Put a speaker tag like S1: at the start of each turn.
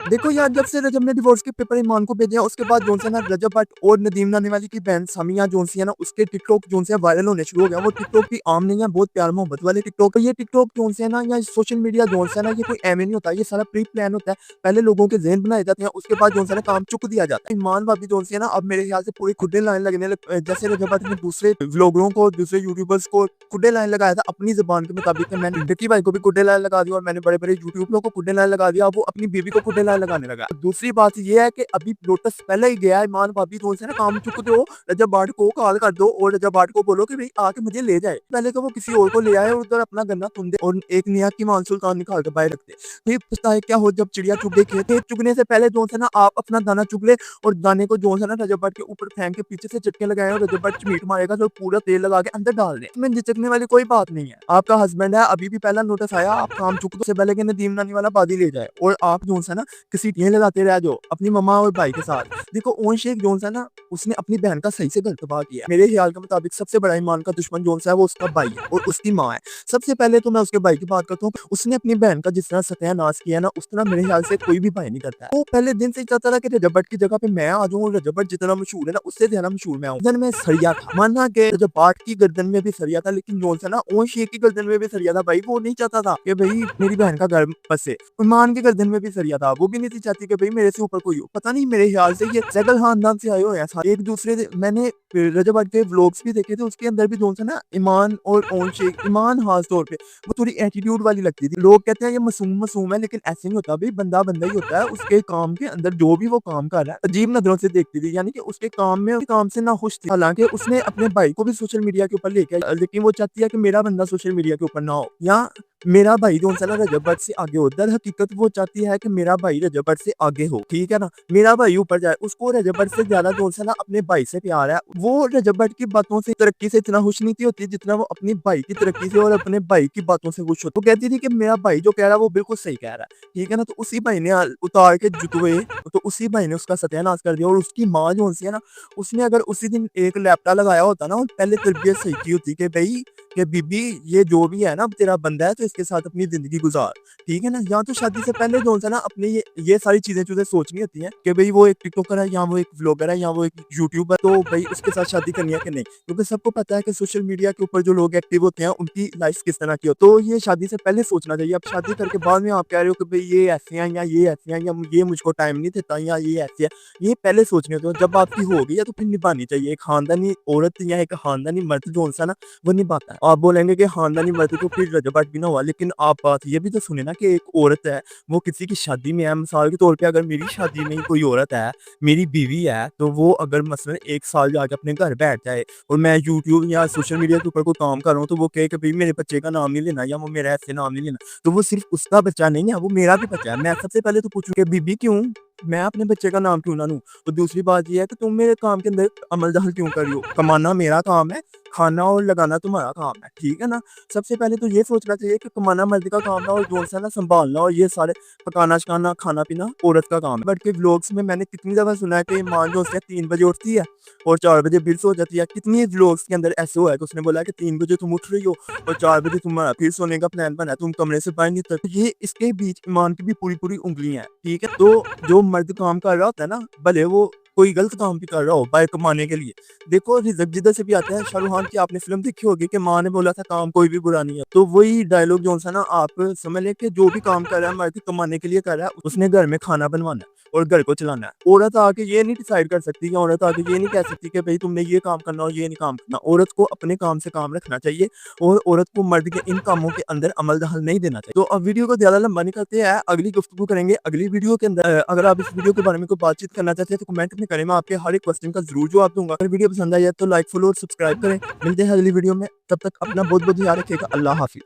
S1: देखो यार, जब से रजब ने डिवोर्स के पेपर ईमान को भेजे हैं, उसके बाद जोन से ना रजब भट्ट और नदीम नानीवाली की बहन सामिया जोन सी है ना, उसके टिकटॉक जोन से वायरल होने शुरू हो गया। वो टिकटॉक भी आम नहीं है, बहुत प्यार मोहब्बत वाले टिकटॉक। ये टिकटॉक जोन से है ना, या सोशल मीडिया जोन से है ना, ये कोई एम नहीं होता, ये सारा प्री प्लान होता है। पहले लोगों के ज़हन बनाए जाते हैं, उसके बाद जोन से ना काम चुक दिया जाता है। ईमान भाभी जोन सी है ना, अब मेरे ख्याल से पूरी खुदे लाइन लगने जैसे रजब भट्ट ने दूसरे व्लॉगरों को, दूसरे यूट्यूबर्स को खुदे लाइन लगाया था अपनी जुबान के मुताबिक। मैंने डिक्की भाई को भी खुदे लाइन लगा दी और मैंने बड़े बड़े यूट्यूबरों को खुदे लाइन लगा दिया। अब वो अपनी बीवी को खुदे लाइन लगाने लगा। दूसरी बात ये है कि अभी लोटस पहले ही गया है, ईमान भाभी जोन से ना काम चुक दो, रजब भाट को कॉल कर दो और रजब भाट को बोलो कि भाई आके मुझे ले जाए। पहले तो वो किसी और को ले आए और उधर अपना गन्ना तुम दे और एक निया की मान सुल्तान निकाल के बाहर रखते। तो ये पछता है क्या हो जब चिड़िया चुग गई खेत। खेत चुगने से पहले जोन से ना आप अपना दाना चुग ले और दाने को जोन से ना रजब भट्ट के ऊपर फेंक के पीछे से झटके लगाए और रजब भट्ट मीट मारेगा तो पूरा तेल लगा के अंदर डाल दे। इसमें झिझकने वाली कोई बात नहीं है। आपका हस्बैंड है, अभी भी पहला नोटिस आया, आप काम चुक दो से पहले कि नदीम नानी वाला बादी ले जाए और आप जोन से ना किसी टीएं लगाते रह जाओ अपनी मम्मा और भाई के साथ। देखो ओन शेख जोन सा ना, उसने अपनी बहन का सही से गलत तबाह किया। मेरे ख्याल के मुताबिक सबसे बड़ा ईमान का दुश्मन जोन सा है वो उसका भाई है और उसकी माँ है। सबसे पहले तो मैं उसके भाई की बात करता हूँ। उसने अपनी बहन का जिस तरह सत्यानाश किया ना, उस तरह मेरे ख्याल से कोई भी भाई नहीं करता है। वो पहले दिन से ही चाहता था कि रजब भट्ट की जगह पे मैं आ जाऊँ और रजब भट्ट जितना मशहूर है ना, उससे ज्यादा मशहूर मैं हूँ। गर्दन में सरिया था, मानना कि रजब भट्ट की गर्दन में भी सरिया था, लेकिन जोन सा ना ओन शेख की गर्दन में भी सरिया था। भाई वो नहीं चाहता था कि भाई मेरी बहन का घर बसे। ईमान की गर्दन में भी सरिया था, वो भी नहीं थी चाहती कि भाई मेरे से ऊपर कोई हो। पता नहीं, मेरे ख्याल से ये सैगल खानदान से आए हुए हैं सारे एक दूसरे से। मैंने रजब भट्ट के व्लॉग्स भी देखे थे, उसके अंदर भी जोन सा ना ईमान और ओन शेख, ईमान खास तौर पे वो थोड़ी एटीट्यूड वाली लगती थी। लोग कहते हैं ये मासूम मासूम है, लेकिन ऐसे नहीं होता भाई, बंदा बंदा ही होता है। उसके काम के अंदर जो भी वो काम कर रहा है अजीब नजरों से देखती थी, यानी कि उसके काम में काम से ना खुश थी। हालांकि उसने अपने भाई को भी सोशल मीडिया के ऊपर लेके आई, लेकिन वो चाहती है कि मेरा बंदा सोशल मीडिया के ऊपर ना हो या मेरा भाई जो ना रजब भट्ट से आगे हो। दर हकीकत वो चाहती है कि मेरा भाई रजब भट्ट से आगे हो, ठीक है ना, मेरा भाई ऊपर जाए। उसको रजब भट्ट से ज्यादा जो ना अपने भाई से प्यार है। वो रजब भट्ट की बातों से, तरक्की से इतना खुश नहीं थी होती जितना वो अपनी भाई की तरक्की से और अपने भाई की बातों से खुश होती। वो कहती थी कि मेरा भाई जो कह रहा है वो बिल्कुल सही कह रहा है, ठीक है ना। तो उसी भाई ने उतार के जुतवे, तो उसी भाई ने उसका सत्यानाश कर दिया। और उसकी माँ जो है ना, उसने अगर उसी दिन एक लैपटॉप लगाया होता ना और पहले तरबियत सही की होती कि भाई कि बीबी ये जो भी है ना तेरा बंदा है तो इसके साथ अपनी जिंदगी गुजार, ठीक है ना। या तो शादी से पहले जो ना अपने ये सारी चीजें चीजें सोचनी होती हैं कि भाई वो एक टिकटॉकर है या वो एक व्लॉगर है या वो एक यूट्यूबर, तो भाई उसके साथ शादी करनी है कि नहीं। क्योंकि सबको पता है कि सोशल मीडिया के ऊपर जो लोग एक्टिव होते हैं उनकी लाइफ किस तरह की हो। तो ये शादी से पहले सोचना चाहिए। अब शादी करके बाद में आप कह रहे हो कि भाई ये ऐसे हैं या ये ऐसे हैं या ये मुझको टाइम नहीं देता या ये ऐसे है, ये पहले सोचने होते हैं। जब आपकी हो गई है तो फिर निभानी चाहिए। एक खानदानी औरत या एक खानदानी मर्द जो सा ना वो निभाता है। आप बोलेंगे कि खानदानी मर्द तो फिर रजब भट्ट भी ना हुआ, लेकिन आप बात ये भी तो सुने ना कि एक औरत है वो किसी की शादी में है। मिसाल के तौर पे अगर मेरी शादी में ही कोई औरत है, मेरी बीवी है, तो वो अगर मसलन 1 साल जाके अपने घर बैठ जाए और मैं यूट्यूब या सोशल मीडिया के ऊपर कोई काम कर रहा हूँ तो वो कहे कि भाई मेरे बच्चे का नाम नहीं लेना या वो मेरा ऐसे नाम नहीं लेना, तो वो सिर्फ उसका बच्चा नहीं है, वो मेरा भी बच्चा है। मैं सबसे पहले तो पूछूं कि बीबी क्यों, मैं अपने बच्चे का नाम क्यों ना लूं। और दूसरी बात ये है कि तुम मेरे काम के अंदर अमल दखल क्यों कर रही हो। कमाना मेरा काम है, खाना और लगाना तुम्हारा काम है, ठीक है ना। सबसे पहले तो ये सोचना चाहिए कि कमाना मर्द का काम है और जोन सा ना संभालना और ये सारे पकाना शकाना खाना पीना औरत का काम है। बट के व्लॉग्स में मैंने कितनी दफा सुना है कि मान जो उसने 3 बजे उठती है और 4 बजे फिर सो जाती है। कितनी व्लॉग्स के अंदर ऐसे हुआ है कि उसने बोला कि 3 बजे तुम उठ रही हो और 4 बजे तुम्हारा फिर सोने का प्लान बना है, तुम कमरे से बाहर नहीं उतर। ये इसके बीच ईमान की भी पूरी पूरी उंगलियां हैं, ठीक है। तो जो मर्द काम कर रहा होता है ना, भले वो कोई गलत काम भी कर रहा हो बाहर कमाने के लिए, देखो रिज़्क जिधर से भी आता है। शाहरुख खान की आपने फिल्म देखी होगी कि माँ ने बोला था काम कोई भी बुरा नहीं है, तो वही डायलॉग जो सा ना आप समझ लें कि जो भी काम कर रहा है मर्द कमाने के लिए कर रहा है, उसने घर में खाना बनवाना है और घर को चलाना है। औरत आके ये नहीं डिसाइड कर सकती, या औरत आके ये नहीं कह सकती कि भाई तुमने ये काम करना और ये नहीं काम करना। औरत को अपने काम से काम रखना चाहिए और औरत को मर्द के इन कामों के अंदर अमल दखल नहीं देना चाहिए। तो अब वीडियो को ज्यादा लंबा नहीं करते हैं, अगली गुफ्तगू करेंगे अगली वीडियो के अंदर। अगर आप इस वीडियो के बारे में कोई बातचीत करना चाहते हैं तो कमेंट में करें, मैं आपके हर एक क्वेश्चन का जरूर जवाब दूंगा। अगर वीडियो पसंद आई है तो लाइक फॉलो और सब्सक्राइब करें। मिलते हैं अगली वीडियो में, तब तक अपना बहुत बहुत ध्यान रखिएगा। अल्लाह हाफिज।